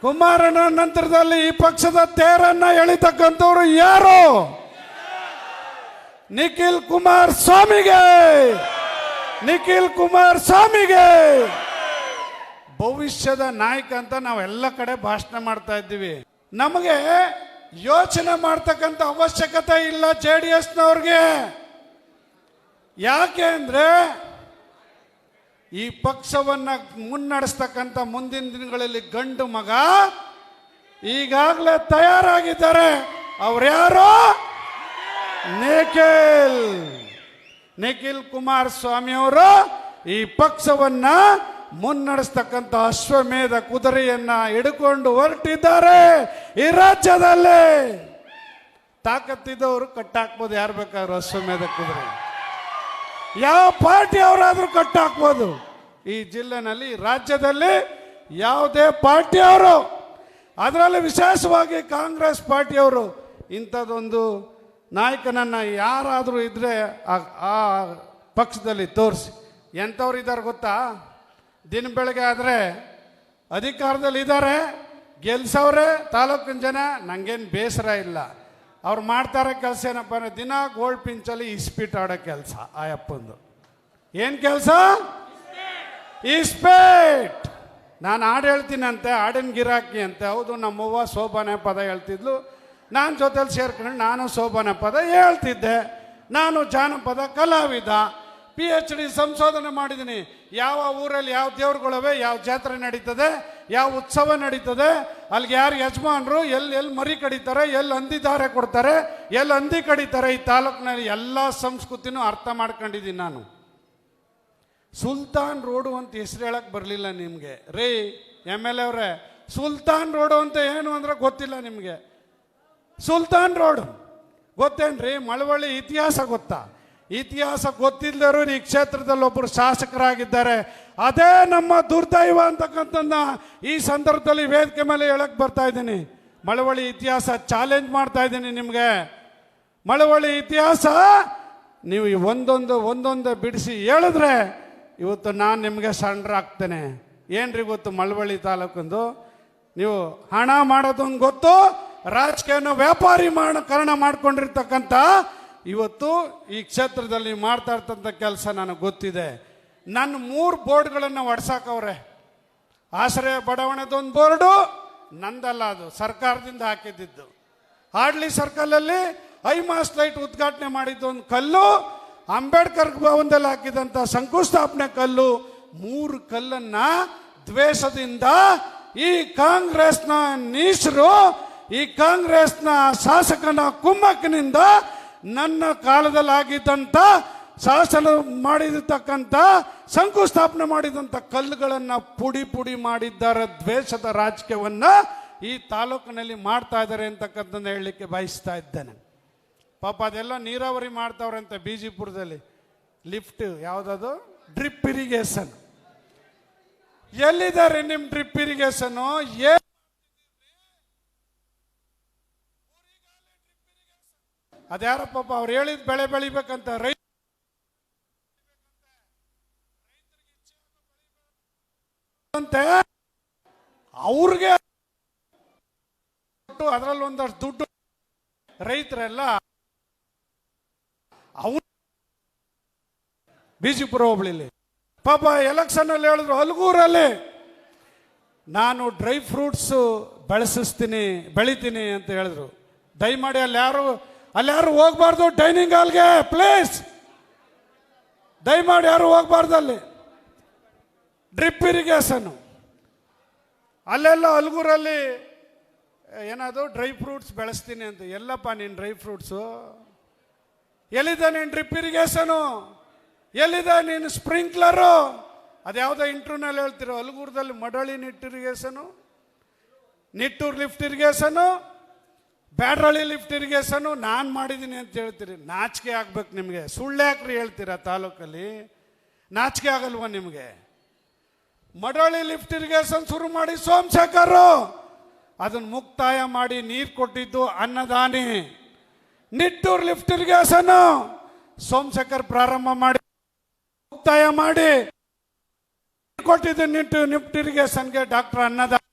ಕುಮಾರನ ನಂತರದಲ್ಲಿ ಈ ಪಕ್ಷದ ತೇರನ್ನ ಎಳಿತಕ್ಕಂಥವ್ರು ಯಾರು? ನಿಖಿಲ್ ಕುಮಾರಸ್ವಾಮಿಗೆ, ನಿಖಿಲ್ ಕುಮಾರಸ್ವಾಮಿಗೆ ಭವಿಷ್ಯದ ನಾಯಕ ಅಂತ ನಾವೆಲ್ಲ ಕಡೆ ಭಾಷಣ ಮಾಡ್ತಾ ಇದ್ದೀವಿ. ನಮಗೆ ಯೋಚನೆ ಮಾಡ್ತಕ್ಕಂಥ ಅವಶ್ಯಕತೆ ಇಲ್ಲ JDSನವ್ರಿಗೆ. ಯಾಕೆ ಅಂದ್ರೆ ಈ ಪಕ್ಷವನ್ನ ಮುನ್ನಡೆಸ್ತಕ್ಕಂಥ ಮುಂದಿನ ದಿನಗಳಲ್ಲಿ ಗಂಡು ಮಗ ಈಗಾಗಲೇ ತಯಾರಾಗಿದ್ದಾರೆ. ಅವ್ರ್ಯಾರು? ನಿಖಿಲ್ ಕುಮಾರಸ್ವಾಮಿ ಅವರು ಈ ಪಕ್ಷವನ್ನ ಮುನ್ನಡೆಸ್ತಕ್ಕಂಥ ಅಶ್ವಮೇಧ ಕುದುರೆಯನ್ನ ಹಿಡ್ಕೊಂಡು ಹೊರಟಿದ್ದಾರೆ. ಈ ರಾಜ್ಯದಲ್ಲಿ ತಾಕತ್ತಿದ್ದವರು ಕಟ್ಟಾಕ್ಬೋದು, ಯಾರು ಬೇಕಾದ್ರು ಅಶ್ವಮೇಧ ಕುದುರೆ, ಯಾವ ಪಾರ್ಟಿ ಅವರಾದ್ರೂ ಕಟ್ಟಾಕ್ಬೋದು. ಈ ಜಿಲ್ಲೆನಲ್ಲಿ, ರಾಜ್ಯದಲ್ಲಿ ಯಾವುದೇ ಪಾರ್ಟಿ ಅವರು, ಅದರಲ್ಲಿ ವಿಶೇಷವಾಗಿ ಕಾಂಗ್ರೆಸ್ ಪಾರ್ಟಿಯವರು ಇಂಥದ್ದೊಂದು ನಾಯಕನನ್ನ ಯಾರಾದರೂ ಇದ್ರೆ ಆ ಪಕ್ಷದಲ್ಲಿ ತೋರಿಸಿ. ಎಂಥವ್ರು ಇದ್ದಾರೆ ಗೊತ್ತಾ? ದಿನ ಬೆಳಗ್ಗೆ ಆದರೆ ಅಧಿಕಾರದಲ್ಲಿ ಇದ್ದಾರೆ, ಗೆಲ್ಸವ್ರೆ ತಾಲೂಕಿನ ಜನ, ನಂಗೇನು ಬೇಸರ ಇಲ್ಲ. ಅವ್ರು ಮಾಡ್ತಾರೆ ಕೆಲಸ ಏನಪ್ಪ ಅಂದ್ರೆ ದಿನ ಗೋಲ್ಡ್ ಪಿಂಚಲ್ಲಿ ಇಸ್ಪೀಟ್ ಆಡೋ ಕೆಲಸ. ಆ ಅಪ್ಪಂದು ಏನು ಕೆಲಸ? ಇಸ್ಪೀಟ್. ನಾನು ಹಾಡು ಹೇಳ್ತೀನಿ ಅಂತೆ, ಹಾಡಿನ ಗಿರಾಕಿ ಅಂತೆ. ಹೌದು, ನಮ್ಮವ್ವ ಶೋಭಾನೆ ಪದ ಹೇಳ್ತಿದ್ಲು, ನಾನು ಜೊತೆಲಿ ಸೇರ್ಕೊಂಡು ನಾನು ಶೋಭಾನೆ ಪದ ಹೇಳ್ತಿದ್ದೆ. ನಾನು ಜಾನಪದ ಕಲಾವಿದ, PhD ಸಂಶೋಧನೆ ಮಾಡಿದ್ದೀನಿ. ಯಾವ ಊರಲ್ಲಿ ಯಾವ ದೇವ್ರುಗಳವೆ, ಯಾವ ಜಾತ್ರೆ ನಡೀತದೆ, ಯಾವ ಉತ್ಸವ ನಡೀತದೆ, ಅಲ್ಲಿಗೆ ಯಾರು ಯಜಮಾನರು, ಎಲ್ಲಿ ಮರಿ ಕಡಿತಾರೆ, ಎಲ್ಲಿ ಹಂದಿದಾರೆ ಕೊಡ್ತಾರೆ, ಎಲ್ಲಿ ಹಂದಿ ಕಡಿತಾರೆ, ಈ ತಾಲೂಕಿನಲ್ಲಿ ಎಲ್ಲ ಸಂಸ್ಕೃತಿನೂ ಅರ್ಥ ಮಾಡ್ಕೊಂಡಿದ್ದೀನಿ ನಾನು. ಸುಲ್ತಾನ್ ರೋಡು ಅಂತ ಹೆಸರು ಹೇಳಕ್ಕೆ ಬರಲಿಲ್ಲ ನಿಮಗೆ ರೀ MLA ಅವರೇ. ಸುಲ್ತಾನ್ ರೋಡು ಅಂತ ಏನು ಅಂದ್ರೆ ಗೊತ್ತಿಲ್ಲ ನಿಮಗೆ. ಸುಲ್ತಾನ್ ರೋಡ್ ಗೊತ್ತೇನ್ರಿ? ಮಳವಳ್ಳಿ ಇತಿಹಾಸ ಗೊತ್ತಾ? ಇತಿಹಾಸ ಗೊತ್ತಿಲ್ಲದರು ಈ ಕ್ಷೇತ್ರದಲ್ಲಿ ಒಬ್ಬರು ಶಾಸಕರಾಗಿದ್ದಾರೆ. ಅದೇ ನಮ್ಮ ದುರ್ದೈವ ಅಂತಕ್ಕಂಥದ್ದನ್ನ ಈ ಸಂದರ್ಭದಲ್ಲಿ ವೇದಿಕೆ ಮೇಲೆ ಹೇಳಕ್ ಬರ್ತಾ ಇದ್ದೀನಿ. ಮಳವಳ್ಳಿ ಇತಿಹಾಸ ಚಾಲೆಂಜ್ ಮಾಡ್ತಾ ಇದ್ದೀನಿ ನಿಮಗೆ. ಮಳವಳ್ಳಿ ಇತಿಹಾಸ ನೀವು ಒಂದೊಂದು ಬಿಡಿಸಿ ಹೇಳಿದ್ರೆ ಇವತ್ತು ನಾನು ನಿಮಗೆ ಸಣ್ಣರಾಗ್ತೇನೆ. ಏನ್ರಿ ಗೊತ್ತು ಮಳವಳ್ಳಿ ತಾಲೂಕಂದು? ನೀವು ಹಣ ಮಾಡೋದೊಂದು ಗೊತ್ತು, ರಾಜಕೀಯನ ವ್ಯಾಪಾರೀಕರಣ ಮಾಡ್ಕೊಂಡಿರ್ತಕ್ಕಂಥ ಇವತ್ತು ಈ ಕ್ಷೇತ್ರದಲ್ಲಿ ಮಾಡ್ತಾ ಇರ್ತಂಥ ಕೆಲಸ ನನಗೆ ಗೊತ್ತಿದೆ. ನನ್ನ 3 ಬೋರ್ಡ್ಗಳನ್ನು ಹೊಡ್ಸಾಕವ್ರೆ. ಆಶ್ರಯ ಬಡಾವಣೆದೊಂದು ಬೋರ್ಡು ನಂದಲ್ಲ, ಅದು ಸರ್ಕಾರದಿಂದ ಹಾಕಿದ್ದು. ಹಾಡ್ಲಿ ಸರ್ಕಲಲ್ಲಿ ಐಮಾಸ್ ಲೈಟ್ ಉದ್ಘಾಟನೆ ಮಾಡಿದ್ದೊಂದು ಕಲ್ಲು, ಅಂಬೇಡ್ಕರ್ ಭವನದಲ್ಲಿ ಹಾಕಿದಂಥ ಶಂಕುಸ್ಥಾಪನೆ ಕಲ್ಲು, 3 ಕಲ್ಲನ್ನ ದ್ವೇಷದಿಂದ ಈ ಕಾಂಗ್ರೆಸ್ನ ನೀಚರು, ಈ ಕಾಂಗ್ರೆಸ್ನ ಶಾಸಕನ ಕುಮ್ಮಕ್ಕಿನಿಂದ ನನ್ನ ಕಾಲದಲ್ಲಿ ಆಗಿದ್ದಂಥ ಶಾಸನ ಮಾಡಿರ್ತಕ್ಕಂಥ ಶಂಕುಸ್ಥಾಪನೆ ಮಾಡಿದಂಥ ಕಲ್ಲುಗಳನ್ನು ಪುಡಿ ಮಾಡಿದ್ದಾರೆ. ದ್ವೇಷದ ರಾಜಕೀಯವನ್ನ ಈ ತಾಲೂಕಿನಲ್ಲಿ ಮಾಡ್ತಾ ಇದ್ದಾರೆ ಅಂತಕ್ಕಂಥದ್ದು ಹೇಳಲಿಕ್ಕೆ ಬಯಸ್ತಾ ಇದ್ದೇನೆ. ಪಾಪ ಅದೆಲ್ಲ ನೀರಾವರಿ ಮಾಡ್ತಾವ್ರೆ ಅಂತ ಬಿಜಿಪುರದಲ್ಲಿ. ಲಿಫ್ಟ್ ಯಾವುದದು? Drip irrigation. ಎಲ್ಲಿದ್ದಾರೆ ನಿಮ್ಮ ಡ್ರಿಪ್ ಇರಿಗೇಷನ್? ಅದ್ಯಾರ ಪಾಪ ಅವ್ರು ಹೇಳಿದ ಬೆಳೆ ಬೆಳಿಬೇಕಂತ ಅವ್ರಿಗೆ ಅದರಲ್ಲಿ ಒಂದಷ್ಟು ದುಡ್ಡು ರೈತರೆಲ್ಲ ಬಿಜಿಪುರ ಹೋಬಳಿಲಿ ಪಾಪ ಎಲೆಕ್ಷನ್ ಅಲ್ಲಿ ಹೇಳಿದ್ರು, ಹಲಗೂರಲ್ಲಿ ನಾನು ಡ್ರೈ ಫ್ರೂಟ್ಸ್ ಬೆಳಿತೀನಿ ಅಂತ ಹೇಳಿದ್ರು. ದಯಮಾಡಿ ಅಲ್ಯಾರು ಹೋಗ್ಬಾರ್ದು ಡೈನಿಂಗ್ ಹಾಲ್ಗೆ, ಪ್ಲೀಸ್ ದಯಮಾಡಿ ಯಾರು ಹೋಗ್ಬಾರ್ದು. ಅಲ್ಲಿ ಡ್ರಿಪ್ ಇರಿಗೇಷನ್ ಅಲ್ಲೆಲ್ಲ ಹಲಗೂರಲ್ಲಿ ಏನಾದ್ರು ಡ್ರೈ ಫ್ರೂಟ್ಸ್ ಬೆಳೆಸ್ತೀನಿ ಅಂತ. ಎಲ್ಲಪ್ಪ ನೀನು ಡ್ರೈ ಫ್ರೂಟ್ಸು? ಎಲ್ಲಿದೆ ನೀನು ಡ್ರಿಪ್ ಇರಿಗೇಷನು? ಎಲ್ಲಿದೆ ನೀನು ಸ್ಪ್ರಿಂಕ್ಲರು? ಅದ್ಯಾವುದೋ ಇಂಟರ್ವ್ಯೂನಲ್ಲಿ ಹೇಳ್ತಿರೋ. ಹಲಗೂರದಲ್ಲಿ ಮಡಳಿ Nittur lift irrigation, Byadrahalli lift irrigation ನಾನು ಮಾಡಿದ್ದೀನಿ ಅಂತ ಹೇಳ್ತೀರಿ. ನಾಚಿಕೆ ಆಗ್ಬೇಕು ನಿಮಗೆ. ಸುಳ್ಳು ಯಾಕ್ರಿ ಹೇಳ್ತೀರಾ? ತಾಲೂಕಲ್ಲಿ ನಾಚಿಕೆ ಆಗಲ್ವ ನಿಮಗೆ? ಮಡಳಿ ಲಿಫ್ಟ್ ಇರಿಗೇಷನ್ ಶುರು ಮಾಡಿ ಸೋಮಶೇಖರ್ ಅದನ್ನು ಮುಕ್ತಾಯ ಮಾಡಿ ನೀರು ಕೊಟ್ಟಿದ್ದು ಅನ್ನದಾನಿ. ನಿಟ್ಟೂರು ಲಿಫ್ಟ್ ಇರಿಗೇಷನ್ ಸೋಮಶೇಖರ್ ಪ್ರಾರಂಭ ಮಾಡಿ ಮುಕ್ತಾಯ ಮಾಡಿ ಕೊಟ್ಟಿದ್ದು ನಿಫ್ಟ್ ಇರಿಗೇಷನ್ಗೆ ಡಾಕ್ಟರ್ ಅನ್ನದಾನಿ.